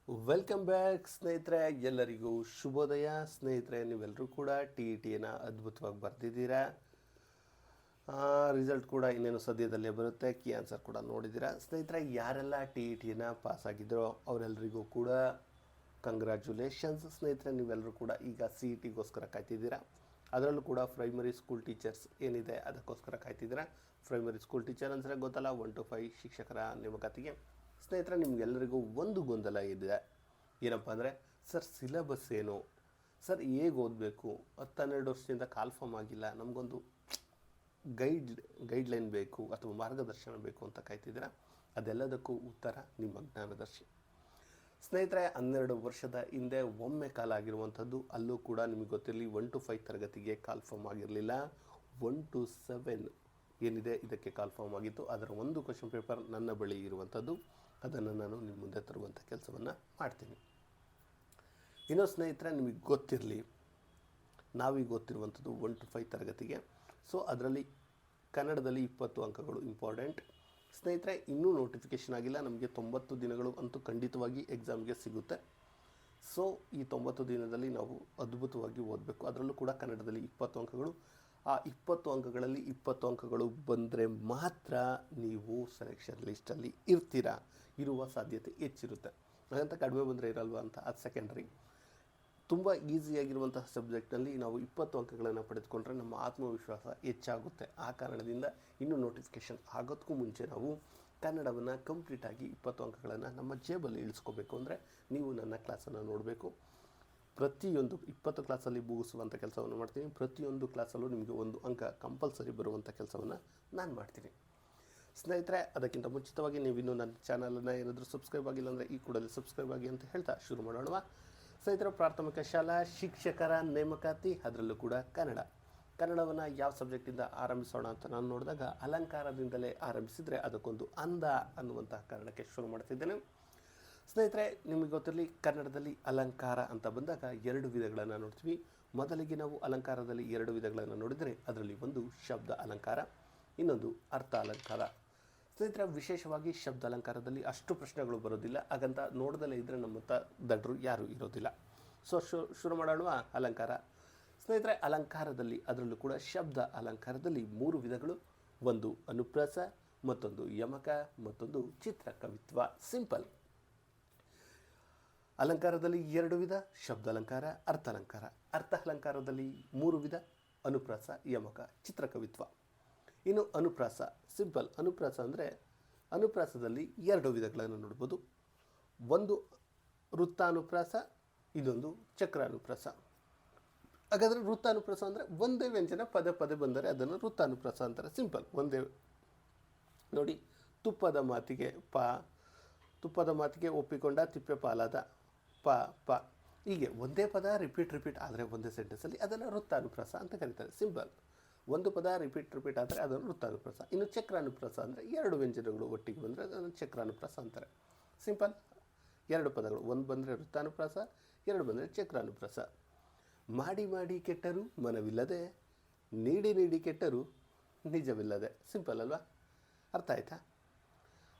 Welcome back ಸ್ನೇಹಿತರೆ, ಎಲ್ಲರಿಗೂ ಶುಭೋದಯ. ಸ್ನೇಹಿತರೆ, ನೀವೆಲ್ಲರೂ ಕೂಡ ಟಿ.ಇ.ಟಿಯನ್ನು ಅದ್ಭುತವಾಗಿ ಬರೆದಿದ್ದೀರಾ. ರಿಸಲ್ಟ್ ಕೂಡ ಇನ್ನೇನು ಸದ್ಯದಲ್ಲೇ ಬರುತ್ತೆ. ಕೀ ಆನ್ಸರ್ ಕೂಡ ನೋಡಿದ್ದೀರಾ. ಸ್ನೇಹಿತರೆ, ಯಾರೆಲ್ಲ ಟಿ.ಇ.ಟಿಯನ್ನು ಪಾಸ್ ಆಗಿದ್ದರೋ ಅವರೆಲ್ಲರಿಗೂ ಕೂಡ ಕಂಗ್ರ್ಯಾಚುಲೇಷನ್ಸ್. ಸ್ನೇಹಿತರೆ, ನೀವೆಲ್ಲರೂ ಕೂಡ ಈಗ CETಗೋಸ್ಕರ ಕಾಯ್ತಿದ್ದೀರಾ. ಅದರಲ್ಲೂ ಕೂಡ ಪ್ರೈಮರಿ ಸ್ಕೂಲ್ ಟೀಚರ್ಸ್ ಏನಿದೆ ಅದಕ್ಕೋಸ್ಕರ ಕಾಯ್ತಿದ್ದೀರಾ. ಪ್ರೈಮರಿ ಸ್ಕೂಲ್ ಟೀಚರ್ ಅಂದರೆ ಗೊತ್ತಲ್ಲ, 1 to 5 ಶಿಕ್ಷಕರ ನೇಮಕಾತಿಗೆ. ಸ್ನೇಹಿತರೆ, ನಿಮಗೆಲ್ಲರಿಗೂ ಒಂದು ಗೊಂದಲ ಇದೆ. ಏನಪ್ಪ ಅಂದರೆ, ಸರ್ ಸಿಲೆಬಸ್ ಏನು, ಸರ್ ಹೇಗೆ ಓದಬೇಕು, 10-12 ವರ್ಷದಿಂದ ಕಾಲ್ಫಾರ್ಮ್ ಆಗಿಲ್ಲ, ನಮಗೊಂದು ಗೈಡ್ಲೈನ್ ಬೇಕು ಅಥವಾ ಮಾರ್ಗದರ್ಶನ ಬೇಕು ಅಂತ ಕಾಯ್ತಿದ್ದೀರಾ. ಅದೆಲ್ಲದಕ್ಕೂ ಉತ್ತರ ನಿಮ್ಮ ಜ್ಞಾನದರ್ಶಿ. ಸ್ನೇಹಿತರೆ, 12 ವರ್ಷದ ಹಿಂದೆ ಒಮ್ಮೆ ಕಾಲ್ ಆಗಿರುವಂಥದ್ದು. ಅಲ್ಲೂ ಕೂಡ ನಿಮಗೆ ಗೊತ್ತಿರಲಿ, 1 to 5 ತರಗತಿಗೆ ಕಾಲ್ಫಾರ್ಮ್ ಆಗಿರಲಿಲ್ಲ. 1 to 7 ಏನಿದೆ ಇದಕ್ಕೆ ಕಾಲ್ಫಾರ್ಮ್ ಆಗಿತ್ತು. ಅದರ ಒಂದು ಕ್ವಶನ್ ಪೇಪರ್ ನನ್ನ ಬಳಿ ಇರುವಂಥದ್ದು. ಅದನ್ನು ನಾನು ನಿಮ್ಮ ಮುಂದೆ ತರುವಂಥ ಕೆಲಸವನ್ನು ಮಾಡ್ತೀನಿ. ಇನ್ನೂ ಸ್ನೇಹಿತರೆ, ನಿಮಗೆ ಗೊತ್ತಿರಲಿ, ನಾವೀಗ ಗೊತ್ತಿರುವಂಥದ್ದು 1 to 5 ತರಗತಿಗೆ. ಸೊ ಅದರಲ್ಲಿ ಕನ್ನಡದಲ್ಲಿ 20 ಅಂಕಗಳು ಇಂಪಾರ್ಟೆಂಟ್. ಸ್ನೇಹಿತರೆ, ಇನ್ನೂ ನೋಟಿಫಿಕೇಷನ್ ಆಗಿಲ್ಲ. ನಮಗೆ 90 ದಿನಗಳು ಅಂತೂ ಖಂಡಿತವಾಗಿ ಎಕ್ಸಾಮ್ಗೆ ಸಿಗುತ್ತೆ. ಸೊ ಈ 90 ದಿನದಲ್ಲಿ ನಾವು ಅದ್ಭುತವಾಗಿ ಓದಬೇಕು. ಅದರಲ್ಲೂ ಕೂಡ ಕನ್ನಡದಲ್ಲಿ 20 ಅಂಕಗಳು. ಆ 20 ಅಂಕಗಳಲ್ಲಿ 20 ಅಂಕಗಳು ಬಂದರೆ ಮಾತ್ರ ನೀವು ಸೆಲೆಕ್ಷನ್ ಲಿಸ್ಟಲ್ಲಿ ಇರ್ತೀರಾ. ಇರುವ ಸಾಧ್ಯತೆ ಹೆಚ್ಚಿರುತ್ತೆ. ಹಾಗಂತ ಕಡಿಮೆ ಬಂದರೆ ಇರಲ್ವ ಅಂತ, ಅದು ಸೆಕೆಂಡ್ರಿ. ತುಂಬ ಈಸಿಯಾಗಿರುವಂತಹ ಸಬ್ಜೆಕ್ಟ್ನಲ್ಲಿ ನಾವು 20 ಅಂಕಗಳನ್ನು ಪಡೆದುಕೊಂಡ್ರೆ ನಮ್ಮ ಆತ್ಮವಿಶ್ವಾಸ ಹೆಚ್ಚಾಗುತ್ತೆ. ಆ ಕಾರಣದಿಂದ ಇನ್ನೂ ನೋಟಿಫಿಕೇಷನ್ ಆಗೋದಕ್ಕೂ ಮುಂಚೆ ನಾವು ಕನ್ನಡವನ್ನು ಕಂಪ್ಲೀಟಾಗಿ 20 ಅಂಕಗಳನ್ನು ನಮ್ಮ ಜೇಬಲ್ಲಿ ಇಳಿಸ್ಕೋಬೇಕು. ಅಂದರೆ ನೀವು ನನ್ನ ಕ್ಲಾಸನ್ನು ನೋಡಬೇಕು. ಪ್ರತಿಯೊಂದು 20 ಕ್ಲಾಸಲ್ಲಿ ಮುಗಿಸುವಂಥ ಕೆಲಸವನ್ನು ಮಾಡ್ತೀನಿ. ಪ್ರತಿಯೊಂದು ಕ್ಲಾಸಲ್ಲೂ ನಿಮಗೆ 1 ಅಂಕ ಕಂಪಲ್ಸರಿ ಬರುವಂಥ ಕೆಲಸವನ್ನು ನಾನು ಮಾಡ್ತೀನಿ. ಸ್ನೇಹಿತರೆ, ಅದಕ್ಕಿಂತ ಮುಂಚಿತವಾಗಿ ನೀವಿನ್ನೂ ನನ್ನ ಚಾನಲನ್ನು ಏನಾದರೂ ಸಬ್ಸ್ಕ್ರೈಬ್ ಆಗಿಲ್ಲ ಅಂದರೆ ಈ ಕೂಡಲೇ ಸಬ್ಸ್ಕ್ರೈಬ್ ಆಗಿ ಅಂತ ಹೇಳ್ತಾ ಶುರು ಮಾಡೋಣ. ಸ್ನೇಹಿತರೆ, ಪ್ರಾಥಮಿಕ ಶಾಲಾ ಶಿಕ್ಷಕರ ನೇಮಕಾತಿ, ಅದರಲ್ಲೂ ಕೂಡ ಕನ್ನಡವನ್ನು ಯಾವ ಸಬ್ಜೆಕ್ಟಿಂದ ಆರಂಭಿಸೋಣ ಅಂತ ನಾನು ನೋಡಿದಾಗ ಅಲಂಕಾರದಿಂದಲೇ ಆರಂಭಿಸಿದರೆ ಅದಕ್ಕೊಂದು ಅಂದ ಅನ್ನುವಂಥ ಕಾರಣಕ್ಕೆ ಶುರು ಮಾಡ್ತಿದ್ದೇನೆ. ಸ್ನೇಹಿತರೆ, ನಿಮಗೆ ಗೊತ್ತಿರಲಿ, ಕನ್ನಡದಲ್ಲಿ ಅಲಂಕಾರ ಅಂತ ಬಂದಾಗ 2 ವಿಧಗಳನ್ನು ನೋಡ್ತೀವಿ. ಮೊದಲಿಗೆ ನಾವು ಅಲಂಕಾರದಲ್ಲಿ 2 ವಿಧಗಳನ್ನು ನೋಡಿದರೆ ಅದರಲ್ಲಿ ಒಂದು ಶಬ್ದ ಅಲಂಕಾರ, ಇನ್ನೊಂದು ಅರ್ಥ ಅಲಂಕಾರ. ಸ್ನೇಹಿತರೆ, ವಿಶೇಷವಾಗಿ ಶಬ್ದ ಅಲಂಕಾರದಲ್ಲಿ ಅಷ್ಟು ಪ್ರಶ್ನೆಗಳು ಬರೋದಿಲ್ಲ. ಹಾಗಂತ ನೋಡದಲ್ಲೇ ಇದ್ದರೆ ನಮ್ಮಂಥ ದಡ್ರು ಯಾರೂ ಇರೋದಿಲ್ಲ. ಸೊ ಶುರು ಮಾಡೋಣ ಅಲಂಕಾರ. ಸ್ನೇಹಿತರೆ, ಅಲಂಕಾರದಲ್ಲಿ ಅದರಲ್ಲೂ ಕೂಡ ಶಬ್ದ ಅಲಂಕಾರದಲ್ಲಿ 3 ವಿಧಗಳು. ಒಂದು ಅನುಪ್ರಾಸ, ಮತ್ತೊಂದು ಯಮಕ, ಮತ್ತೊಂದು ಚಿತ್ರಕವಿತ್ವ. ಸಿಂಪಲ್. ಅಲಂಕಾರದಲ್ಲಿ 2 ವಿಧ: ಶಬ್ದ ಅಲಂಕಾರ, ಅರ್ಥ ಅಲಂಕಾರ. ಅರ್ಥ ಅಲಂಕಾರದಲ್ಲಿ 3 ವಿಧ: ಅನುಪ್ರಾಸ, ಯಮಕ, ಚಿತ್ರಕವಿತ್ವ. ಇನ್ನು ಅನುಪ್ರಾಸ ಸಿಂಪಲ್. ಅನುಪ್ರಾಸ ಅಂದರೆ ಅನುಪ್ರಾಸದಲ್ಲಿ 2 ವಿಧಗಳನ್ನು ನೋಡ್ಬೋದು. ಒಂದು ವೃತ್ತಾನುಪ್ರಾಸ, ಇದೊಂದು ಚಕ್ರಾನುಪ್ರಾಸ. ಹಾಗಾದರೆ ವೃತ್ತಾನುಪ್ರಾಸ ಅಂದರೆ ಒಂದೇ ವ್ಯಂಜನ ಪದೇ ಪದೇ ಬಂದರೆ ಅದನ್ನು ವೃತ್ತಾನುಪ್ರಾಸ ಅಂತಾರೆ. ಸಿಂಪಲ್, ಒಂದೇ. ನೋಡಿ, ತುಪ್ಪದ ಮಾತಿಗೆ ತುಪ್ಪದ ಮಾತಿಗೆ ಒಪ್ಪಿಕೊಂಡ ತಿಪ್ಪೆ ಪಾಲಾದ ಪ. ಹೀಗೆ ಒಂದೇ ಪದ ರಿಪೀಟ್ ಆದರೆ ಒಂದೇ ಸೆಂಟೆನ್ಸಲ್ಲಿ ಅದನ್ನು ವೃತ್ತಾನುಪ್ರಾಸ ಅಂತ ಕರೀತಾರೆ. ಸಿಂಪಲ್. ಒಂದು ಪದ ರಿಪೀಟ್ ಆದರೆ ಅದನ್ನು ವೃತ್ತಾನುಪ್ರಾಸ. ಇನ್ನು ಚಕ್ರಾನುಪ್ರಾಸ ಅಂದರೆ 2 ವ್ಯಂಜನಗಳು ಒಟ್ಟಿಗೆ ಬಂದರೆ ಅದನ್ನು ಚಕ್ರಾನುಪ್ರಾಸ ಅಂತಾರೆ. ಸಿಂಪಲ್. 2 ಪದಗಳು, ಒಂದು ಬಂದರೆ ವೃತ್ತಾನುಪ್ರಾಸ, 2 ಬಂದರೆ ಚಕ್ರಾನುಪ್ರಾಸ. ಮಾಡಿ ಕೆಟ್ಟರು ಮನವಿಲ್ಲದೆ, ನೀಡಿ ಕೆಟ್ಟರು ನಿಜವಿಲ್ಲದೆ. ಸಿಂಪಲ್ ಅಲ್ವಾ? ಅರ್ಥ ಆಯ್ತಾ?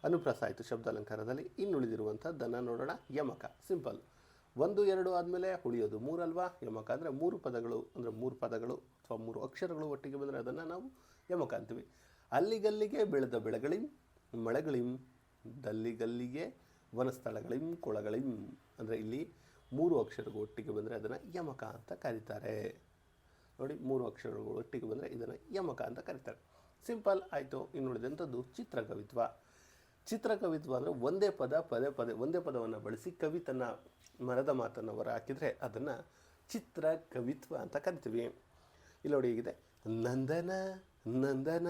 ಅನುಪ್ರಾಸ ಆಯಿತು ಶಬ್ದ ಅಲಂಕಾರದಲ್ಲಿ. ಇನ್ನುಳಿದಿರುವಂಥದ್ದನ್ನು ನೋಡೋಣ. ಯಮಕ ಸಿಂಪಲ್. 1, 2 ಆದಮೇಲೆ ಉಳಿಯೋದು 3 ಅಲ್ವಾ? ಯಮಕ ಅಂದರೆ 3 ಪದಗಳು, ಅಂದರೆ 3 ಪದಗಳು ಅಥವಾ 3 ಅಕ್ಷರಗಳು ಒಟ್ಟಿಗೆ ಬಂದರೆ ಅದನ್ನು ನಾವು ಯಮಕ ಅಂತೀವಿ. ಅಲ್ಲಿಗಲ್ಲಿಗೆ ಬೆಳೆದ ಬೆಳೆಗಳಿಂ ಮಳೆಗಳಿಂ, ದಲ್ಲಿಗಲ್ಲಿಗೆ ವನಸ್ಥಳಗಳಿಂ ಕೊಳಗಳಿಂ. ಅಂದರೆ ಇಲ್ಲಿ 3 ಅಕ್ಷರಗಳು ಒಟ್ಟಿಗೆ ಬಂದರೆ ಅದನ್ನು ಯಮಕ ಅಂತ ಕರೀತಾರೆ. ನೋಡಿ, 3 ಅಕ್ಷರಗಳು ಒಟ್ಟಿಗೆ ಬಂದರೆ ಇದನ್ನು ಯಮಕ ಅಂತ ಕರೀತಾರೆ. ಸಿಂಪಲ್ ಆಯಿತು. ಇನ್ನುಳಿದಂಥದ್ದು ಚಿತ್ರಕವಿತ್ವ. ಚಿತ್ರಕವಿತ್ವ ಅಂದರೆ ಒಂದೇ ಪದ ಪದೇ ಒಂದೇ ಪದವನ್ನು ಬಳಸಿ ಕವಿತನ ಮರದ ಮಾತನ್ನು ಹೊರ ಹಾಕಿದರೆ ಅದನ್ನು ಚಿತ್ರಕವಿತ್ವ ಅಂತ ಕರಿತೀವಿ. ಇಲ್ಲಿ ನೋಡಿ, ಹೀಗಿದೆ: ನಂದನ ನಂದನ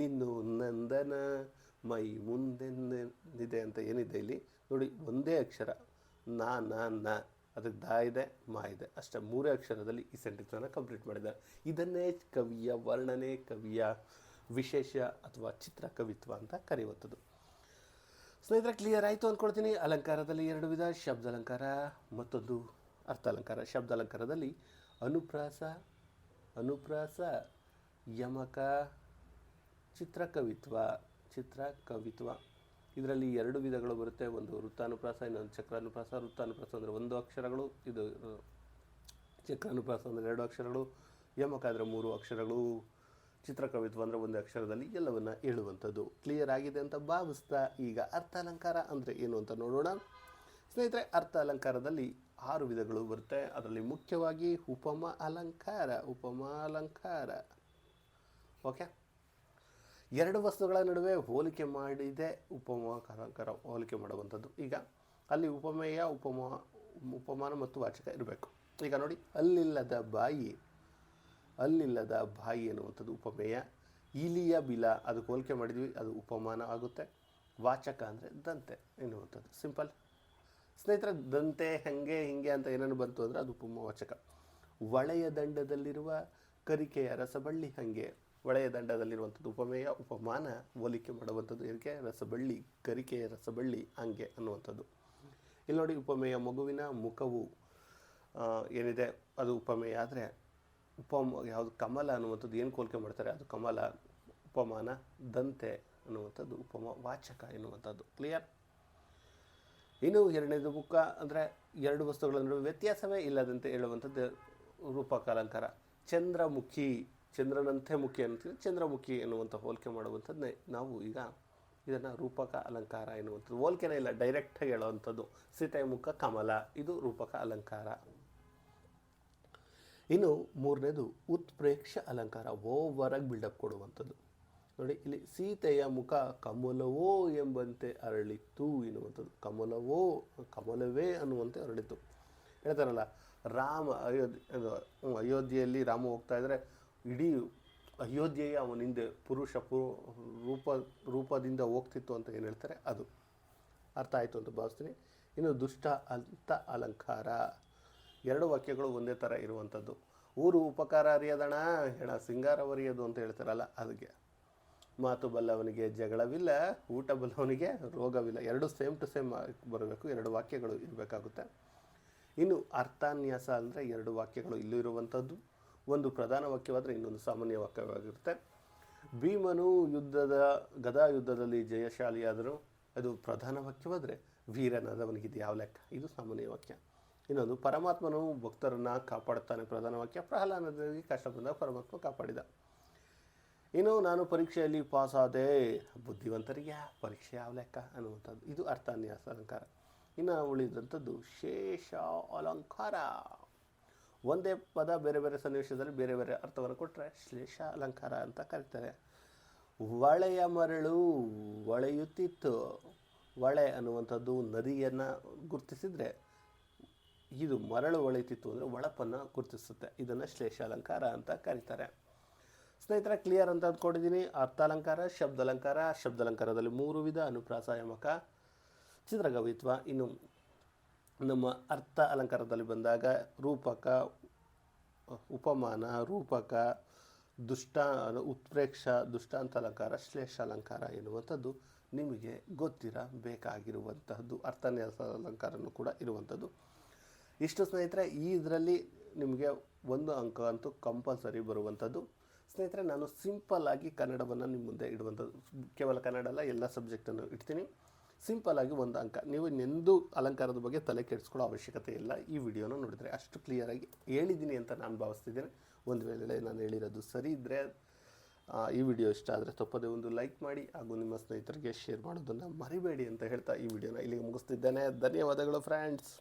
ನಿನ್ನು ನಂದನ ಮೈ ಮುಂದೆಂದಿದೆ ಅಂತ ಏನಿದೆ ಇಲ್ಲಿ ನೋಡಿ, ಒಂದೇ ಅಕ್ಷರ ನ, ಅದಕ್ಕೆ ದ ಇದೆ, ಮಾ ಇದೆ, ಅಷ್ಟೇ. 3 ಅಕ್ಷರದಲ್ಲಿ ಈ ಸೆಂಟೆನ್ಸನ್ನು ಕಂಪ್ಲೀಟ್ ಮಾಡಿದ್ದಾರೆ. ಇದನ್ನೇ ಕವಿಯ ವರ್ಣನೆ, ಕವಿಯ ವಿಶೇಷ ಅಥವಾ ಚಿತ್ರಕವಿತ್ವ ಅಂತ ಕರೆಯುವಂಥದ್ದು. ಸ್ನೇಹಿತರೆ, ಕ್ಲಿಯರ್ ಆಯಿತು ಅಂದ್ಕೊಳ್ತೀನಿ. ಅಲಂಕಾರದಲ್ಲಿ 2 ವಿಧ: ಶಬ್ದ ಅಲಂಕಾರ, ಮತ್ತೊಂದು ಅರ್ಥ ಅಲಂಕಾರ. ಶಬ್ದ ಅಲಂಕಾರದಲ್ಲಿ ಅನುಪ್ರಾಸ, ಯಮಕ, ಚಿತ್ರಕವಿತ್ವ. ಇದರಲ್ಲಿ 2 ವಿಧಗಳು ಬರುತ್ತೆ. ಒಂದು ವೃತ್ತಾನುಪ್ರಾಸ, ಇನ್ನೊಂದು ಚಕ್ರಾನುಪ್ರಾಸ. ವೃತ್ತಾನುಪ್ರಾಸ ಅಂದರೆ 1 ಅಕ್ಷರಗಳು, ಇದು ಚಕ್ರಾನುಪ್ರಾಸ ಅಂದರೆ 2 ಅಕ್ಷರಗಳು, ಯಮಕ ಅಂದರೆ 3 ಅಕ್ಷರಗಳು, ಚಿತ್ರಕವಿತ್ವ ಅಂದರೆ 1 ಅಕ್ಷರದಲ್ಲಿ ಎಲ್ಲವನ್ನ ಹೇಳುವಂಥದ್ದು. ಕ್ಲಿಯರ್ ಆಗಿದೆ ಅಂತ ಭಾವಿಸ್ತಾ ಈಗ ಅರ್ಥ ಅಲಂಕಾರ ಅಂದರೆ ಏನು ಅಂತ ನೋಡೋಣ. ಸ್ನೇಹಿತರೆ, ಅರ್ಥ ಅಲಂಕಾರದಲ್ಲಿ 6 ವಿಧಗಳು ಬರುತ್ತೆ. ಅದರಲ್ಲಿ ಮುಖ್ಯವಾಗಿ ಉಪಮಾ ಅಲಂಕಾರ. ಓಕೆ, 2 ವಸ್ತುಗಳ ನಡುವೆ ಹೋಲಿಕೆ ಮಾಡಿದೆ ಉಪಮಾ ಅಲಂಕಾರ ಹೋಲಿಕೆ ಮಾಡುವಂಥದ್ದು. ಈಗ ಅಲ್ಲಿ ಉಪಮೇಯ, ಉಪಮಾನ ಮತ್ತು ವಾಚಕ ಇರಬೇಕು. ಈಗ ನೋಡಿ, ಅಲ್ಲಿಲ್ಲದ ಬಾಯಿ ಎನ್ನುವಂಥದ್ದು ಉಪಮೇಯ. ಇಲಿಯ ಬಿಲ ಅದಕ್ಕೆ ಹೋಲಿಕೆ ಮಾಡಿದ್ವಿ, ಅದು ಉಪಮಾನ ಆಗುತ್ತೆ. ವಾಚಕ ಅಂದರೆ ದಂತೆ ಎನ್ನುವಂಥದ್ದು. ಸಿಂಪಲ್ ಸ್ನೇಹಿತರೆ. ದಂತೆ ಹಾಗೆ ಹಿಂಗೆ ಅಂತ ಏನೇನು ಬಂತು ಅಂದರೆ ಅದು ಉಪಮಾವಾಚಕ. ಒಳೆಯ ದಂಡದಲ್ಲಿರುವ ಕರಿಕೆಯ ರಸಬಳ್ಳಿ ಹಾಗೆ, ಒಳೆಯ ದಂಡದಲ್ಲಿರುವಂಥದ್ದು ಉಪಮೇಯ, ಉಪಮಾನ ಹೋಲಿಕೆ ಮಾಡುವಂಥದ್ದು. ಇದಕ್ಕೆ ರಸಬಳ್ಳಿ, ಕರಿಕೆಯ ರಸಬಳ್ಳಿ ಹಂಗೆ ಅನ್ನುವಂಥದ್ದು. ಇಲ್ಲಿ ನೋಡಿ, ಉಪಮೇಯ ಮಗುವಿನ ಮುಖವು ಏನಿದೆ ಅದು ಉಪಮೇಯ. ಆದರೆ ಯಾವುದು ಕಮಲ ಅನ್ನುವಂಥದ್ದು ಏನು ಹೋಲಿಕೆ ಮಾಡ್ತಾರೆ ಅದು ಕಮಲ, ಉಪಮಾನ. ದಂತೆ ಅನ್ನುವಂಥದ್ದು ಉಪಮಾ ವಾಚಕ ಎನ್ನುವಂಥದ್ದು. ಕ್ಲಿಯರ್. ಇನ್ನು 2ನೇದು ಮುಖ ಅಂದರೆ 2 ವಸ್ತುಗಳ ನಡುವೆ ವ್ಯತ್ಯಾಸವೇ ಇಲ್ಲದಂತೆ ಹೇಳುವಂಥದ್ದು ರೂಪಕ ಅಲಂಕಾರ. ಚಂದ್ರಮುಖಿ, ಚಂದ್ರನಂತೆ ಮುಖಿ ಅಂತೀವಿ, ಚಂದ್ರಮುಖಿ ಎನ್ನುವಂಥ ಹೋಲಿಕೆ ಮಾಡುವಂಥದ್ದೇ ನಾವು ಈಗ ಇದನ್ನು ರೂಪಕ ಅಲಂಕಾರ ಎನ್ನುವಂಥದ್ದು. ಹೋಲಿಕೆನೇ ಇಲ್ಲ, ಡೈರೆಕ್ಟಾಗಿ ಹೇಳುವಂಥದ್ದು. ಸೀತೆಯ ಮುಖ ಕಮಲ, ಇದು ರೂಪಕ ಅಲಂಕಾರ. ಇನ್ನು 3ನೇದು ಉತ್ಪ್ರೇಕ್ಷ ಅಲಂಕಾರ, ಓವರಾಗಿ ಬಿಲ್ಡಪ್ ಕೊಡುವಂಥದ್ದು. ನೋಡಿ, ಇಲ್ಲಿ ಸೀತೆಯ ಮುಖ ಕಮಲವೋ ಎಂಬಂತೆ ಅರಳಿತು ಎನ್ನುವಂಥದ್ದು. ಕಮಲವೇ ಅನ್ನುವಂತೆ ಅರಳಿತು. ಹೇಳ್ತಾರಲ್ಲ, ರಾಮ ಅಯೋಧ್ಯೆಯಲ್ಲಿ ರಾಮ ಹೋಗ್ತಾ ಇದ್ದರೆ ಇಡೀ ಅಯೋಧ್ಯೆಯ ಅವನಿಂದೆ ರೂಪದಿಂದ ಹೋಗ್ತಿತ್ತು ಅಂತ ಏನು ಹೇಳ್ತಾರೆ ಅದು ಅರ್ಥ ಆಯಿತು ಅಂತ ಭಾವಿಸ್ತೀನಿ. ಇನ್ನು ದುಷ್ಟ ಅಂತ ಅಲಂಕಾರ, 2 ವಾಕ್ಯಗಳು ಒಂದೇ ಥರ ಇರುವಂಥದ್ದು. ಊರು ಉಪಕಾರ ಅರಿಯದಣ, ಹೆಣ ಸಿಂಗಾರವರಿಯದು ಅಂತ ಹೇಳ್ತಾರಲ್ಲ ಅದಕ್ಕೆ. ಮಾತು ಬಲ್ಲವನಿಗೆ ಜಗಳವಿಲ್ಲ, ಊಟ ಬಲ್ಲವನಿಗೆ ರೋಗವಿಲ್ಲ. 2 ಸೇಮ್ ಟು ಸೇಮ್ ಬರಬೇಕು, 2 ವಾಕ್ಯಗಳು ಇರಬೇಕಾಗುತ್ತೆ. ಇನ್ನು ಅರ್ಥಾನ್ಯಾಸ ಅಂದರೆ 2 ವಾಕ್ಯಗಳು ಇಲ್ಲೂ ಇರುವಂಥದ್ದು. ಒಂದು ಪ್ರಧಾನ ವಾಕ್ಯವಾದರೆ ಇನ್ನೊಂದು ಸಾಮಾನ್ಯ ವಾಕ್ಯವಾಗಿರುತ್ತೆ. ಭೀಮನು ಗದಾ ಯುದ್ಧದಲ್ಲಿ ಜಯಶಾಲಿಯಾದರೂ ಅದು ಪ್ರಧಾನ ವಾಕ್ಯವಾದರೆ, ವೀರನಾದವನಿಗೆ ಯಾವ ಲೆಕ್ಕ, ಇದು ಸಾಮಾನ್ಯ ವಾಕ್ಯ. ಇನ್ನೊಂದು ಪರಮಾತ್ಮನು ಭಕ್ತರನ್ನು ಕಾಪಾಡುತ್ತಾನೆ, ಪ್ರಧಾನ ವಾಕ್ಯ. ಪ್ರಹ್ಲಾದನಿಗೆ ಕಷ್ಟ ಬಂದಾಗ ಪರಮಾತ್ಮ ಕಾಪಾಡಿದ. ಇನ್ನು ನಾನು ಪರೀಕ್ಷೆಯಲ್ಲಿ ಪಾಸಾದೆ, ಬುದ್ಧಿವಂತರಿಗೆ ಪರೀಕ್ಷೆ ಯಾವ ಲೆಕ್ಕ ಅನ್ನುವಂಥದ್ದು, ಇದು ಅರ್ಥಾನ್ಯಾಸ ಅಲಂಕಾರ. ಇನ್ನು ಉಳಿದಂಥದ್ದು ಶೇಷ ಅಲಂಕಾರ. ಒಂದೇ ಪದ ಬೇರೆ ಬೇರೆ ಸನ್ನಿವೇಶದಲ್ಲಿ ಬೇರೆ ಬೇರೆ ಅರ್ಥವನ್ನು ಕೊಟ್ಟರೆ ಶ್ಲೇಷ ಅಲಂಕಾರ ಅಂತ ಕರೀತಾರೆ. ಹೊಳೆಯ ಮರಳು ಹೊಳೆಯುತ್ತಿತ್ತು. ಹೊಳೆ ಅನ್ನುವಂಥದ್ದು ನದಿಯನ್ನು ಗುರುತಿಸಿದರೆ, ಇದು ಮರಳು ಹೊಳೆಯುತ್ತಿತ್ತು ಅಂದರೆ ಹೊಳಪನ್ನು ಗುರುತಿಸುತ್ತೆ. ಇದನ್ನು ಶ್ಲೇಷ ಅಲಂಕಾರ ಅಂತ ಕರೀತಾರೆ. ಸ್ನೇಹಿತರೆ, ಕ್ಲಿಯರ್ ಅಂತ ಅಂದ್ಕೊಂಡಿದ್ದೀನಿ. ಅರ್ಥಾಲಂಕಾರ, ಶಬ್ದಾಲಂಕಾರ. ಶಬ್ದಾಲಂಕಾರದಲ್ಲಿ 3 ವಿಧ: ಅನುಪ್ರಾಸ, ಯಮಕ, ಚಿತ್ರಕವಿತ್ವ. ಇನ್ನು ನಮ್ಮ ಅರ್ಥ ಅಲಂಕಾರದಲ್ಲಿ ಬಂದಾಗ ರೂಪಕ, ಉಪಮಾನ, ರೂಪಕ, ಉತ್ಪ್ರೇಕ್ಷ, ದುಷ್ಟಾಂತ ಅಲಂಕಾರ, ಶ್ಲೇಷ ಅಲಂಕಾರ ಎನ್ನುವಂಥದ್ದು ನಿಮಗೆ ಗೊತ್ತಿರಬೇಕಾಗಿರುವಂತಹದ್ದು. ಅರ್ಥಾನ್ಯಾಸ ಅಲಂಕಾರನೂ ಕೂಡ ಇರುವಂಥದ್ದು. ಇಷ್ಟು ಸ್ನೇಹಿತರೆ, ಇದರಲ್ಲಿ ನಿಮಗೆ 1 ಅಂಕ ಅಂತೂ ಕಂಪಲ್ಸರಿ ಬರುವಂಥದ್ದು. ಸ್ನೇಹಿತರೆ, ನಾನು ಸಿಂಪಲ್ ಆಗಿ ಕನ್ನಡವನ್ನು ನಿಮ್ಮ ಮುಂದೆ ಇಡುವಂಥದ್ದು. ಕೇವಲ ಕನ್ನಡ ಅಲ್ಲ, ಎಲ್ಲ ಸಬ್ಜೆಕ್ಟನ್ನು ಇಡ್ತೀನಿ. ಸಿಂಪಲ್ ಆಗಿ 1 ಅಂಕ. ನೀವು ಇನ್ನೆಂದೂ ಅಲಂಕಾರದ ಬಗ್ಗೆ ತಲೆ ಕೆಡಿಸ್ಕೊಳ್ಳೋ ಅವಶ್ಯಕತೆ ಇಲ್ಲ. ಈ ವಿಡಿಯೋನ ನೋಡಿದರೆ ಅಷ್ಟು ಕ್ಲಿಯರಾಗಿ ಹೇಳಿದ್ದೀನಿ ಅಂತ ನಾನು ಭಾವಿಸ್ತಿದ್ದೇನೆ. ಒಂದು ವೇಳೆ ನಾನು ಹೇಳಿರೋದು ಸರಿ ಇದ್ದರೆ, ಈ ವಿಡಿಯೋ ಇಷ್ಟ ಆದರೆ ತಪ್ಪದೇ ಒಂದು ಲೈಕ್ ಮಾಡಿ, ಹಾಗೂ ನಿಮ್ಮ ಸ್ನೇಹಿತರಿಗೆ ಶೇರ್ ಮಾಡೋದನ್ನು ಮರಿಬೇಡಿ ಅಂತ ಹೇಳ್ತಾ ಈ ವಿಡಿಯೋನ ಇಲ್ಲಿಗೆ ಮುಗಿಸ್ತಿದ್ದೇನೆ. ಧನ್ಯವಾದಗಳು ಫ್ರೆಂಡ್ಸ್.